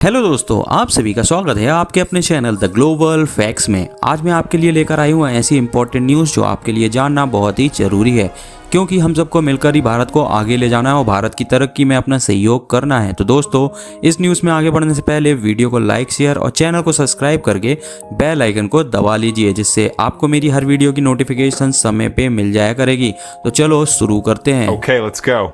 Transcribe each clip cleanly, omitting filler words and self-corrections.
Hello दोस्तों, आप सभी का स्वागत है आपके अपने चैनल द ग्लोबल फैक्ट्स में। आज मैं आपके लिए लेकर आई हूँ ऐसी इंपॉर्टेंट न्यूज़ जो आपके लिए जानना बहुत ही जरूरी है, क्योंकि हम सबको मिलकर ही भारत को आगे ले जाना है और भारत की तरक्की में अपना सहयोग करना है। तो दोस्तों, इस न्यूज़ में आगे बढ़ने से पहले वीडियो को लाइक, शेयर और चैनल को सब्सक्राइब करके बेल आइकन को दबा लीजिए, जिससे आपको मेरी हर वीडियो की नोटिफिकेशन समय पे मिल जाया करेगी। तो चलो शुरू करते हैं। Okay, let's go.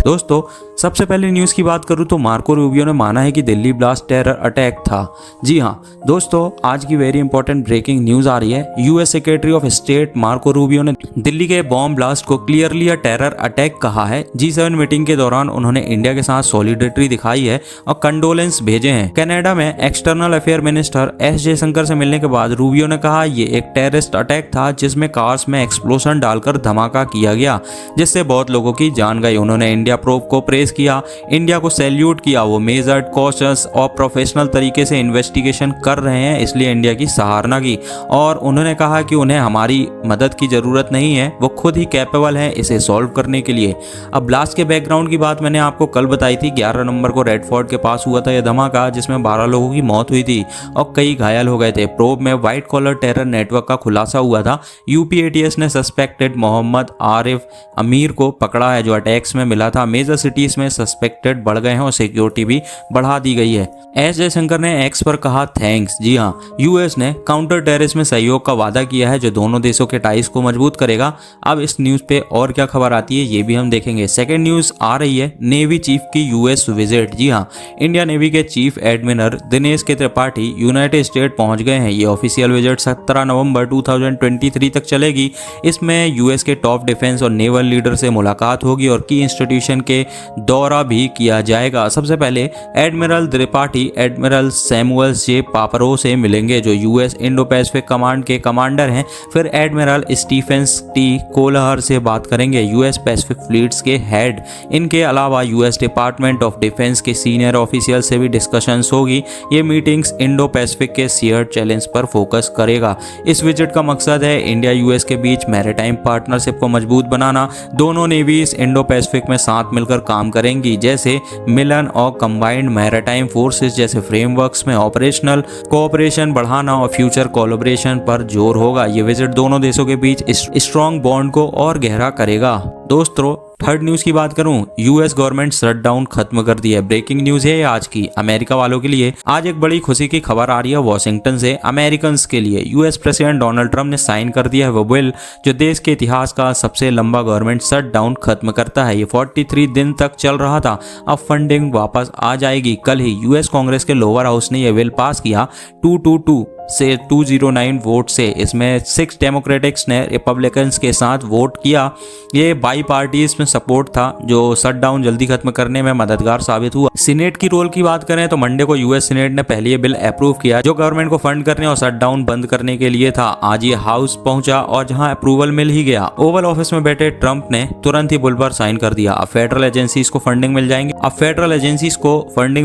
दोस्तों, सबसे पहले न्यूज़ की बात करूं तो मार्को रूबियो ने माना है कि दिल्ली ब्लास्ट टेरर अटैक था। जी हां दोस्तों, आज की वेरी इंपॉर्टेंट ब्रेकिंग न्यूज़ आ रही है। US secretary of state Marco Rubio ने दिल्ली के बॉम्ब ब्लास्ट को क्लियरली अ टेरर अटैक कहा है। G7 मीटिंग के दौरान उन्होंने इंडिया के साथ सॉलिडेरिटी दिखाई है और कंडोलेंस भेजे हैं। कनाडा में external affair minister S Jaishankar से मिलने के बाद रूबियो ने कहा ये एक टेररिस्ट अटैक था जिसमें कार्स में एक्सप्लोजन डालकर धमाका किया गया, जिससे बहुत लोगों की जान गई। उन्होंने इंडिया प्रोब को प्रेज किया, इंडिया को सैल्यूट किया। वो मेजर्ड, कॉशियस और प्रोफेशनल तरीके से इन्वेस्टिगेशन कर रहे हैं, इसलिए इंडिया की सराहना की। और उन्होंने कहा कि उन्हें हमारी मदद की ज़रूरत नहीं है, वो खुद ही कैपेबल हैं इसे सॉल्व करने के लिए। अब ब्लास्ट के बैकग्राउंड की बात मैंने आपको कल बताई थी। 11 नवंबर को रेड फोर्ट के पास हुआ था यह धमाका, जिसमें 12 लोगों की मौत हुई थी और कई घायल हो गए थे। प्रोब में व्हाइट कॉलर टेरर नेटवर्क का खुलासा हुआ था। यूपी एटीएस ने सस्पेक्टेड मोहम्मद आरिफ अमीर को पकड़ा है, जो अटैक्स में मिला था। मेजर सिटीज में सस्पेक्टेड बढ़ गए हैं और सिक्योरिटी भी बढ़ा दी गई है। एस जयशंकर ने एक्स पर कहा थैंक्स। जी हां, यूएस ने काउंटर टेररिज्म में सहयोग का वादा किया है, जो दोनों देशों के टाइज को मजबूत करेगा। अब इस न्यूज पे और क्या खबर आती है ये भी हम देखेंगे। सेकेंड न्यूज आ रही है नेवी चीफ की यूएस विजिट। जी हां, इंडिया नेवी के चीफ एडमिरल दिनेश के त्रिपाठी यूनाइटेड स्टेट पहुंच गए हैं। ये ऑफिशियल विजिट 17 नवंबर 2023 तक चलेगी। इसमें यूएस के टॉप डिफेंस और नेवल लीडर से मुलाकात होगी और की इंस्टीट्यूशन के दौरा भी किया जाएगा। सबसे पहले एडमिरल त्रिपाठी एडमिरल सैमुअल जे पापरो से मिलेंगे, जो यूएस इंडो पैसिफिक कमांड के कमांडर हैं। फिर एडमिरल स्टीफेंस टी कोलहर से बात करेंगे, यूएस पैसिफिक फ्लीट्स के हेड। इनके अलावा यूएस डिपार्टमेंट ऑफ डिफेंस के सीनियर ऑफिशियल से भी डिस्कशंस होगी। ये मीटिंग्स इंडो पैसिफिक के शेयर्ड चैलेंज पर फोकस करेगा। इस विजिट का मकसद है इंडिया यूएस के बीच मैरीटाइम पार्टनरशिप को मजबूत बनाना। दोनों नेवीज इंडो पैसिफिक में साथ मिलकर काम करेंगी, जैसे मिलन और कंबाइंड मैरीटाइम फोर्सेस जैसे फ्रेमवर्क्स में ऑपरेशनल कोऑपरेशन बढ़ाना और फ्यूचर कोलैबोरेशन पर जोर होगा। ये विजिट दोनों देशों के बीच स्ट्रॉन्ग बॉन्ड को और गहरा करेगा। दोस्तों, थर्ड न्यूज की बात करूं, यूएस गवर्नमेंट शटडाउन खत्म कर दिया है। ब्रेकिंग न्यूज है आज की अमेरिका वालों के लिए। आज एक बड़ी खुशी की खबर आ रही है वॉशिंगटन से अमेरिकन के लिए। यूएस प्रेसिडेंट डोनाल्ड ट्रंप ने साइन कर दिया है वो बिल जो देश के इतिहास का सबसे लंबा गवर्नमेंट शटडाउन खत्म करता है। ये 43 दिन तक चल रहा था, अब फंडिंग वापस आ जाएगी। कल ही यूएस कांग्रेस के लोअर हाउस ने यह बिल पास किया 222 से 209 वोट से। इसमें 6 डेमोक्रेटिक्स ने रिपब्लिकन्स के साथ वोट किया। ये बाई पार्टीज में सपोर्ट था, जो शटडाउन जल्दी खत्म करने में मददगार साबित हुआ। सीनेट की रोल की बात करें तो मंडे को यूएस सीनेट ने पहले ये बिल अप्रूव किया, जो गवर्नमेंट को फंड करने और शटडाउन बंद करने के लिए था। आज ये हाउस पहुंचा और जहां अप्रूवल मिल ही गया। ओवल ऑफिस में बैठे ट्रंप ने तुरंत ही बिल पर साइन कर दिया। अब फेडरल एजेंसीज को फंडिंग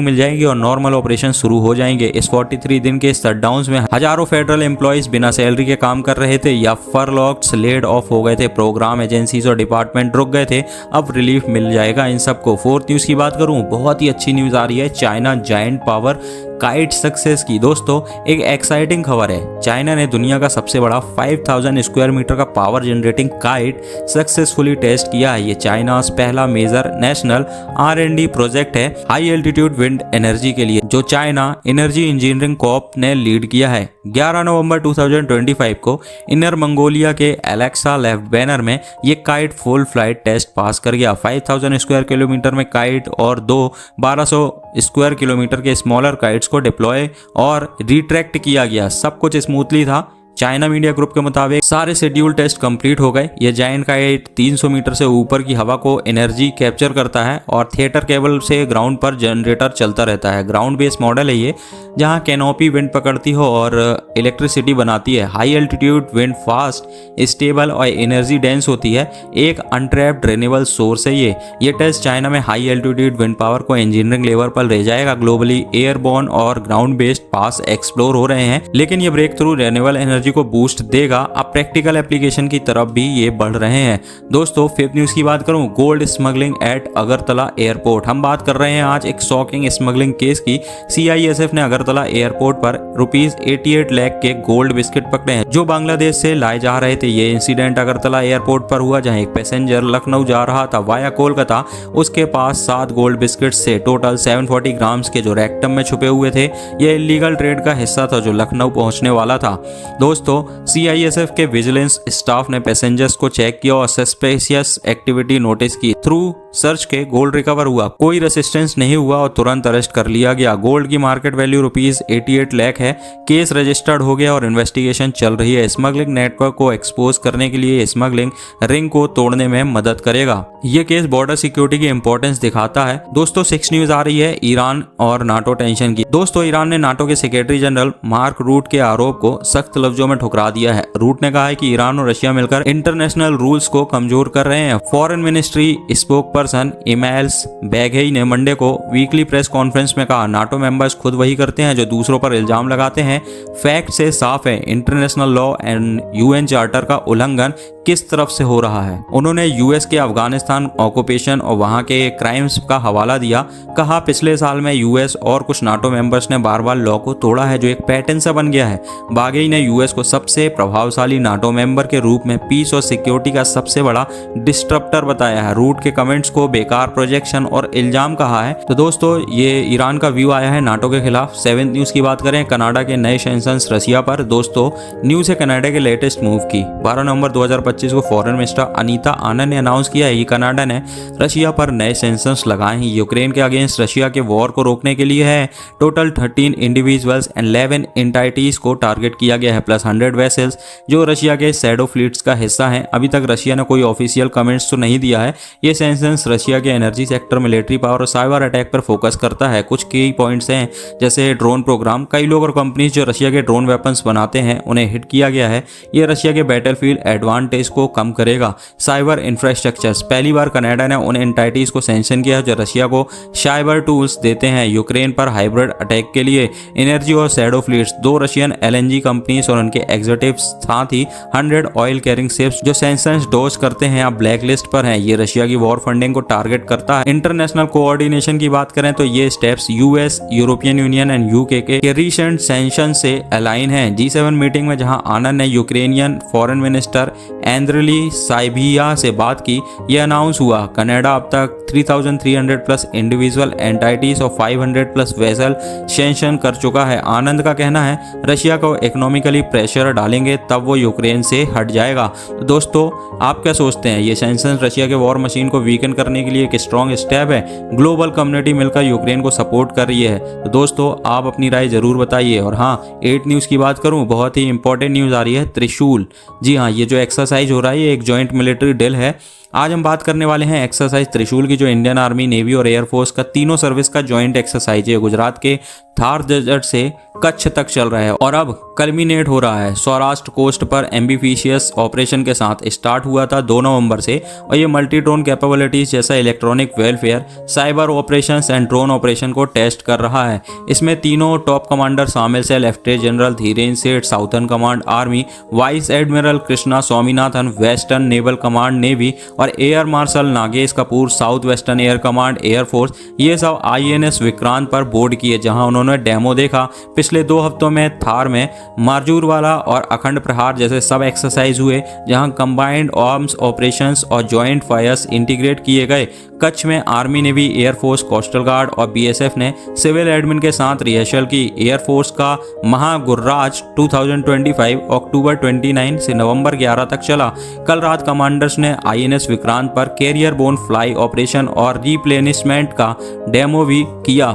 मिल जाएगी और नॉर्मल ऑपरेशन शुरू हो जाएंगे। इस 43 दिन के शटडाउन में हजारों फेडरल एम्प्लॉइज बिना सैलरी के काम कर रहे थे या फरलॉक्ड लेड ऑफ हो गए थे। प्रोग्राम एजेंसीज और डिपार्टमेंट रुक गए थे, अब रिलीफ मिल जाएगा इन सबको। फोर्थ न्यूज की बात करूं, बहुत ही अच्छी न्यूज आ रही है China giant power kite success की। दोस्तों, एक एक्साइटिंग खबर है। चाइना ने दुनिया का सबसे बड़ा 5000 स्क्वायर मीटर का power generating kite successfully test किया है। ये चाइना पहला मेजर नेशनल R&D प्रोजेक्ट है हाई एल्टीट्यूड विंड एनर्जी के लिए, जो चाइना एनर्जी इंजीनियरिंग कॉर्प ने लीड किया है। 11 नवंबर 2025 को इनर मंगोलिया के एलेक्सा लेफ्ट बैनर में ये kite full flight test pass कर गया। 5000 स्क्वायर किलोमीटर में काइट और 1200 स्क्वायर किलोमीटर के स्मॉलर काइट्स को डिप्लॉय और रिट्रैक्ट किया गया। सब कुछ स्मूथली था। चाइना मीडिया ग्रुप के मुताबिक सारे शेड्यूल टेस्ट कंप्लीट हो गए। ये जायंट काइट 300 मीटर से ऊपर की हवा को एनर्जी कैप्चर करता है और थिएटर केबल से ग्राउंड पर जनरेटर चलता रहता है। ग्राउंड बेस्ड मॉडल है ये, जहां कैनोपी विंड पकड़ती हो और इलेक्ट्रिसिटी बनाती है। High altitude wind fast, stable और एनर्जी डेंस होती है। एक अनट्रैप्ड रिन्यूएबल सोर्स है ये टेस्ट चाइना में हाई एल्टीट्यूड विंड पावर को इंजीनियरिंग लेवल पर ले जाएगा। ग्लोबली एयरबोर्न और ग्राउंड बेस्ड पास एक्सप्लोर हो रहे हैं, लेकिन ये breakthrough renewable energy energy को बूस्ट देगा। अब प्रैक्टिकल एप्लीकेशन की तरफ भी ये बढ़ रहे हैं। दोस्तों फिफ्थ न्यूज़ की बात करूं, gold smuggling at Agartala airport. हम बात कर रहे हैं आज एक शॉकिंग स्मगलिंग केस की। CISF ने अगरतला एयरपोर्ट पर ₹88 लाख के गोल्ड बिस्किट पकड़े हैं जो बांग्लादेश से लाए जा रहे थे। ये इंसिडेंट अगरतला एयरपोर्ट पर हुआ जहां एक पैसेंजर लखनऊ जा रहा था वाया कोलकाता। उसके पास 7 गोल्ड बिस्किट से टोटल 740 ग्राम्स के जो रेक्टम में छुपे हुए थे। ये इलीगल ट्रेड का हिस्सा था जो लखनऊ पहुंचने वाला था। दोस्तों CISF के विजिलेंस स्टाफ ने पैसेंजर्स को चेक किया और सस्पिशियस एक्टिविटी नोटिस की। थ्रू सर्च के गोल्ड रिकवर हुआ, कोई रेसिस्टेंस नहीं हुआ और तुरंत अरेस्ट कर लिया गया। गोल्ड की मार्केट वैल्यू ₹88 लाख है। केस रजिस्टर्ड हो गया और इन्वेस्टिगेशन चल रही है। स्मगलिंग नेटवर्क को एक्सपोज करने के लिए स्मगलिंग रिंग को तोड़ने में मदद करेगा। ये केस बॉर्डर सिक्योरिटी की इंपॉर्टेंस दिखाता है। दोस्तों 6 न्यूज आ रही है ईरान और नाटो टेंशन की। दोस्तों ईरान ने नाटो के सेक्रेटरी जनरल मार्क रूट के आरोप को सख्त लफ्जों में ठुकरा दिया है। रूट ने कहा है कि ईरान और रशिया मिलकर इंटरनेशनल रूल्स को कमजोर कर रहे हैं। फॉरेन मिनिस्ट्री स्पोक पर्सन इमेल्स बैगेई ने मंडे को वीकली प्रेस कॉन्फ्रेंस में कहा, नाटो मेंबर्स खुद वही करते हैं जो दूसरों पर इल्जाम लगाते हैं। फैक्ट से साफ है international law and UN charter का उल्लंघन किस तरफ से हो रहा है। उन्होंने US के अफगानिस्तान ऑक्यूपेशन और वहां के क्राइम्स का हवाला दिया। कहा पिछले साल में US और कुछ नाटो मेंबर्स ने बार बार लॉ को तोड़ा है जो एक पैटर्न सा बन गया है। बागेई ने US को सबसे प्रभावशाली नाटो मेंबर के रूप में पीस और सिक्योरिटी का सबसे बड़ा डिस्ट्रप्टर बताया है। रूट के कमेंट्स को बेकार प्रोजेक्शन और इल्जाम कहा है। तो दोस्तों ये ईरान का व्यू आया है नाटो के खिलाफ। 7th न्यूज की बात करें, कनाडा के नए सैंक्शंस रशिया पर। दोस्तों न्यूज है कनाडा के लेटेस्ट मूव की। 12 नवंबर 2025 को फॉरेन मिनिस्टर अनीता आनंद ने अनाउंस किया है कि कनाडा ने रशिया पर नए सैंक्शंस लगाए हैं। यूक्रेन के अगेंस्ट रशिया के वॉर को रोकने के लिए है। टोटल 13 इंडिविजुअल्स एंड 11 एंटाइटीज को टारगेट किया गया है प्लस 100 वेसल्स जो रशिया के शैडो फ्लीट्स का हिस्सा हैं। अभी तक रशिया ने कोई ऑफिशियल कमेंट्स तो नहीं दिया है। ये सैंक्शंस रशिया के एनर्जी सेक्टर, मिलिट्री पावर और साइबर अटैक पर फोकस करता है। कुछ की पॉइंट्स हैं जैसे ड्रोन प्रोग्राम। कई लोग और कंपनीज जो रशिया के ड्रोन वेपन्स बनाते हैं उन्हें हिट किया गया है। ये रशिया के बैटलफील्ड एडवांटेज को कम करेगा। साइबर इंफ्रास्ट्रक्चर्स, पहली बार कनाडा ने उन एंटाइटीज को सैंक्शन किया जो रशिया को साइबर टूल्स देते हैं यूक्रेन पर हाइब्रिड अटैक के लिए। एनर्जी और shadow fleets, 2 Russian LNG companies और उनके एग्जीक्यूटिव्स, साथ ही 100 ऑयल कैरिंग शिप्स जो सैंक्शंस डोज करते हैं अब ब्लैक लिस्ट पर हैं। ये रशिया की वॉर फंडिंग को टारगेट करता है। इंटरनेशनल कोऑर्डिनेशन की बात करें तो ये steps US, European union and UK के रीसेंट सैंक्शन से अलाइन हैं। G7 मीटिंग में जहां आनंद ने यूक्रेनियन फॉरेन मिनिस्टर एंद्रिली साइबिया से बात की, यह अनाउंस हुआ कनाडा अब तक 3300 प्लस इंडिविजुअल एंटाइटीज और 500 प्लस वेसल सैंक्शन कर चुका है। आनंद का कहना है रशिया को इकोनॉमिकली प्रेशर डालेंगे तब वो यूक्रेन से हट जाएगा। तो दोस्तों आप क्या सोचते हैं, ये सैंक्शन रशिया के वॉर मशीन को वीकन करने के लिए एक स्ट्रॉन्ग स्टेप है? ग्लोबल कम्युनिटी मिलकर यूक्रेन को सपोर्ट कर रही है। तो दोस्तों आप अपनी राय जरूर बताइए। और हाँ 8 न्यूज़ की बात करूँ, बहुत ही इंपॉर्टेंट न्यूज़ आ रही है त्रिशूल। जी हाँ, ये जो एक्सरसाइज हो रहा है ये एक जॉइंट मिलिट्री ड्रिल है। आज हम बात करने वाले हैं एक्सरसाइज त्रिशूल की, जो इंडियन आर्मी, नेवी और एयरफोर्स का तीनों सर्विस का जॉइंट एक्सरसाइज है। गुजरात के थार डेजर्ट से कच्छ तक चल रहा है और अब कल्मिनेट हो रहा है सौराष्ट्र कोस्ट पर एम्बिफिशियस ऑपरेशन के साथ। स्टार्ट हुआ था 2 नवंबर से और ये मल्टी ड्रोन कैपेबिलिटीज जैसा electronic welfare, cyber operations and drone operation को टेस्ट कर रहा है। इसमें तीनों टॉप कमांडर शामिल से lieutenant general Dhirendra Seth southern command army, vice admiral Krishna Swaminathan western naval command navy और air marshal Nagesh Kapoor south western air command air force, ये सब INS विक्रांत पर बोर्ड किए जहां उन्होंने डेमो देखा। पिछले 2 हफ्तों में थार में मारजूरवाला और अखंड प्रहार जैसे सब एक्सरसाइज हुए जहां कंबाइंड आर्म्स ऑपरेशंस और जॉइंट फायर्स इंटीग्रेट किए गए। कच्छ में army, navy, air force, coastal guard और BSF ने सिविल एडमिन के साथ रिहर्सल की। एयरफोर्स का महागुर्राज 2025 अक्टूबर 29 से नवंबर 11 तक चला। कल रात कमांडर्स ने INS विक्रांत पर कैरियर बोन फ्लाई ऑपरेशन और रिप्लेनिशमेंट का डेमो भी किया।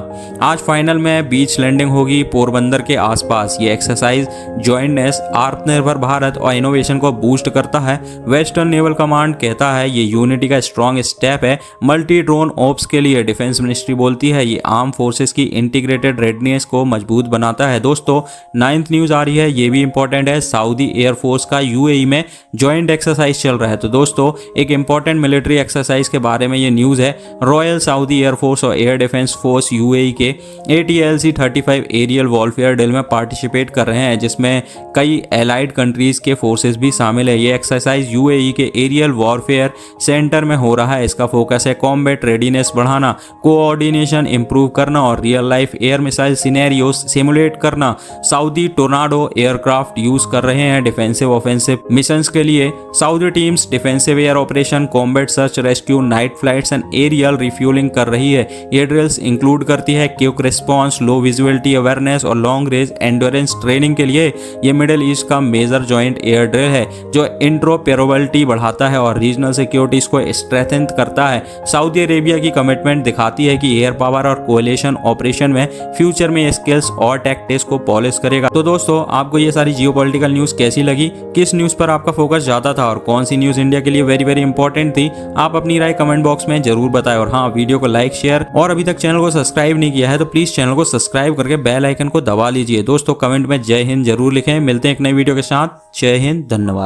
आज फाइनल में बीच लैंडिंग होगी पोरबंदर के आसपास। ये एक्सरसाइज जॉइंटनेस, आत्मनिर्भर भारत और इनोवेशन को बूस्ट करता है। वेस्टर्न नेवल कमांड कहता है ये यूनिटी का स्ट्रॉन्ग स्टेप है मल्टी ड्रोन ऑप्स के लिए। डिफेंस मिनिस्ट्री बोलती है ये आर्म फोर्सेस की इंटीग्रेटेड रेडनेस को मजबूत बनाता है। दोस्तों 9th न्यूज आ रही है, ये भी इंपॉर्टेंट है। सऊदी एयरफोर्स का UAE में जॉइंट एक्सरसाइज चल रहा है। तो दोस्तों एक इंपॉर्टेंट मिलिट्री एक्सरसाइज के बारे में ये न्यूज़ है। रॉयल सऊदी एयरफोर्स और एयर डिफेंस फोर्स यूएई के ATLC 35 एरियल वॉरफेयर ड्रिल में पार्टिसिपेट कर रहे हैं, जिसमें कई एलाइड कंट्रीज के फोर्सेस भी शामिल है। ये एक्सरसाइज यूएई के एरियल वॉरफेयर सेंटर में हो रहा है। इसका फोकस है कॉम्बैट रेडीनेस बढ़ाना, कोऑर्डिनेशन इंप्रूव करना और real life air missile scenarios simulate करना। सऊदी टोर्नाडो एयरक्राफ्ट यूज कर रहे हैं डिफेंसिव ऑफेंसिव मिशंस के लिए। Saudi teams defensive air operation, combat search rescue, night flights and aerial refuelling कर रही है। ये ड्रिल्स इंक्लूड करती है quick response, low visibility awareness और लॉन्ग रेंज एंड्योरेंस ट्रेनिंग के लिए। ये मिडिल ईस्ट का मेजर जॉइंट एयर ड्रिल है जो इंट्रोपेरेबिलिटी बढ़ाता है और रीजनल सिक्योरिटीज को स्ट्रेंथन करता है। सऊदी अरेबिया की कमिटमेंट दिखाती है कि एयर पावर और कोएलिशन ऑपरेशन में फ्यूचर में स्किल्स और टैक्टिक्स को पॉलिश करेगा। तो दोस्तों, आपको ये सारी जियोपॉलिटिकल न्यूज़ कैसी लगी? किस न्यूज़ पर आपका फोकस ज़्यादा था और कौन सी न्यूज़ इंडिया के लिए वेरी वेरी इंपॉर्टेंट थी? आप अपनी राय कमेंट बॉक्स में जरूर बताएं। और हाँ, वीडियो को लाइक, शेयर और अभी तक चैनल को सब्सक्राइब नहीं किया है तो प्लीज़ चैनल को सब्सक्राइब करके बेल आइकन को दबा लीजिए। दोस्तों, कमेंट में जय हिंद जरूर लिखें। मिलते हैं एक नई वीडियो के साथ। जय हिंद, धन्यवाद।